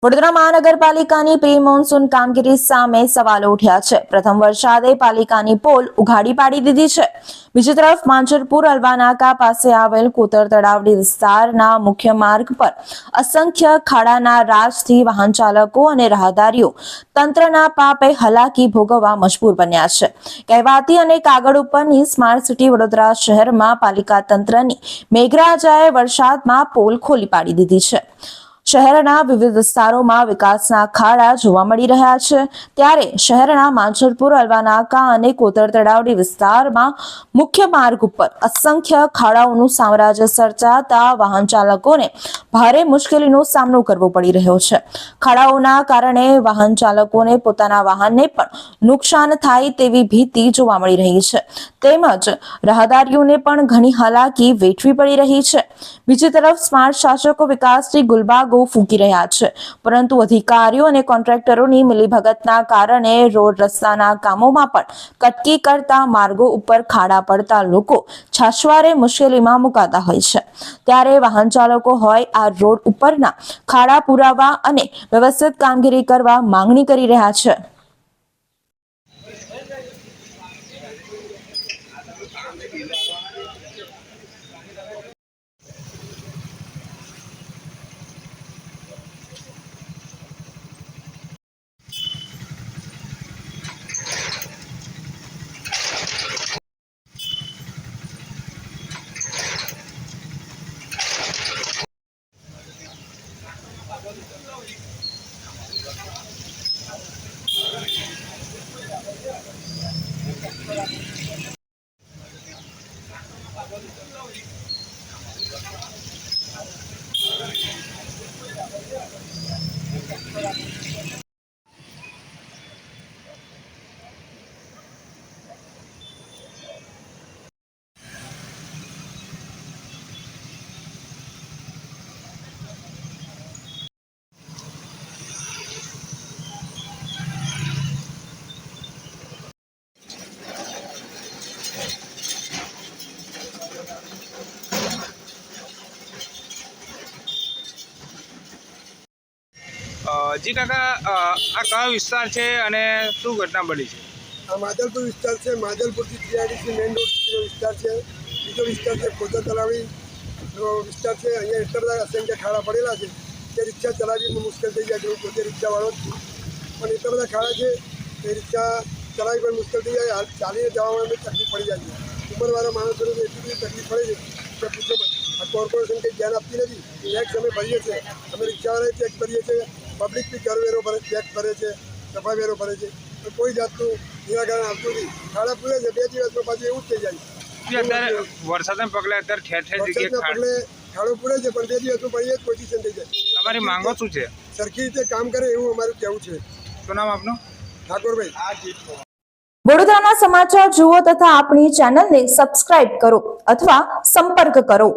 વડોદરા મહાનગરપાલિકાની pre monsoon કામગીરી સામે સવાલો ઉઠ્યા છે। પ્રથમ વરસાદે પાલિકાની પોલ ઉઘાડી પાડી દીધી છે। બીજી તરફ માંજરપુર અલવાનાકા પાસે આવેલ કોતર તળાવડી વિસ્તારના મુખ્ય માર્ગ પર અસંખ્ય ખાડાના રાજથી વાહન ચાલકો અને રાહદારીઓ તંત્રના પાપે હલાકી ભોગવવા મજબૂર બન્યા છે। કહેવાતી અને કાગળ ઉપરની સ્માર્ટ સિટી વડોદરા શહેરમાં પાલિકા તંત્રની મેઘરાજાએ વરસાદમાં પોલ ખોલી પાડી દીધી છે। શહેરના વિવિધ વિસ્તારોમાં વિકાસના ખાડા જોવા મળી રહ્યા છે। ત્યારે શહેરના માંજરપુર અલવાનાકા અને કોતર તળાવડી વિસ્તારમાં મુખ્ય માર્ગ ઉપર અસંખ્ય ખાડાઓનું સામ્રાજ્ય સર્જાતા વાહન ચાલકોને ભારે મુશ્કેલીનો સામનો કરવો પડી રહ્યો છે। ખાડાઓના કારણે વાહન ચાલકોને પોતાના વાહનને પણ નુકસાન થાય તેવી ભીતિ જોવા મળી રહી છે, તેમજ રાહદારીઓને પણ ઘણી હાલાકી વેઠવી પડી રહી છે। બીજી તરફ સ્માર્ટ શાસકો વિકાસની ગુલબાગો ફૂંકી રહ્યા છે, પરંતુ અધિકારીઓ અને કોન્ટ્રાક્ટરોની મિલીભગતના કારણે રોડ રસ્તાના કામોમાં પણ કટકી કરતા માર્ગો ઉપર ખાડા પડતા લોકો છાશવારે મુશ્કેલીમાં મુકાતા હોય છે। ત્યારે વાહન ચાલકો હોય આ રોડ ઉપરના ખાડા પુરાવા અને વ્યવસ્થિત કામગીરી કરવા માંગણી કરી રહ્યા છે। જી કાકા, આ કયો વિસ્તાર છે અને શું ઘટના બની છે? આ માજલપુર વિસ્તાર છે। માજલપુરથી જીઆઈડીસી મેઇન રોડનો વિસ્તાર છે। બીજો વિસ્તાર છે કોતર તળાવડીનો વિસ્તાર છે। અહીંયા એટલા બધા અસંખ્ય ખાડા પડેલા છે કે રિક્ષા ચલાવવી મુશ્કેલ થઈ જાય છે। હું પોતે રિક્ષાવાળો જ છું, પણ એટલા બધા ખાડા છે કે રિક્ષા ચલાવવી પણ મુશ્કેલ થઈ જાય। હાલ ચાલીને જવામાં તકલીફ પડી જાય છે। ઉંમરવાળા માણસોને એટલી બધી તકલીફ પડે છે કે પૂછો પણ। આ કોર્પોરેશન કંઈ ધ્યાન આપતી નથી। ટેક્સ અમે ભરીએ છીએ, અમે રિક્ષાવાળાએ ટેક્સ ભરીએ છીએ, પબ્લિક બી કરવેરો ભરે, ટેક્સ ભરે છે, સફાઈ વેરો ભરે છે, તો કોઈ જાતનું નિરાકરણ આવતું નથી। ખાડા પૂરે છે, 2 દિવસમાં પાછું એવું જ થઈ જાય છે। અત્યારે વરસાદના પગલે અત્યારે ઠેર ઠેર જગ્યાએ પગલે ખાડો પૂરે છે, પણ 2 દિવસમાં પાછી એ જ પોઝિશન થઈ જાય। તમારી માંગો શું છે? સરખી રીતે કામ કરે એવું અમારું કહેવું છે। શું નામ આપનું? ઠાકોરભાઈ। વડોદરાના સમાચાર જુઓ તથા આપણી ચેનલને સબસ્ક્રાઇબ કરો અથવા સંપર્ક કરો।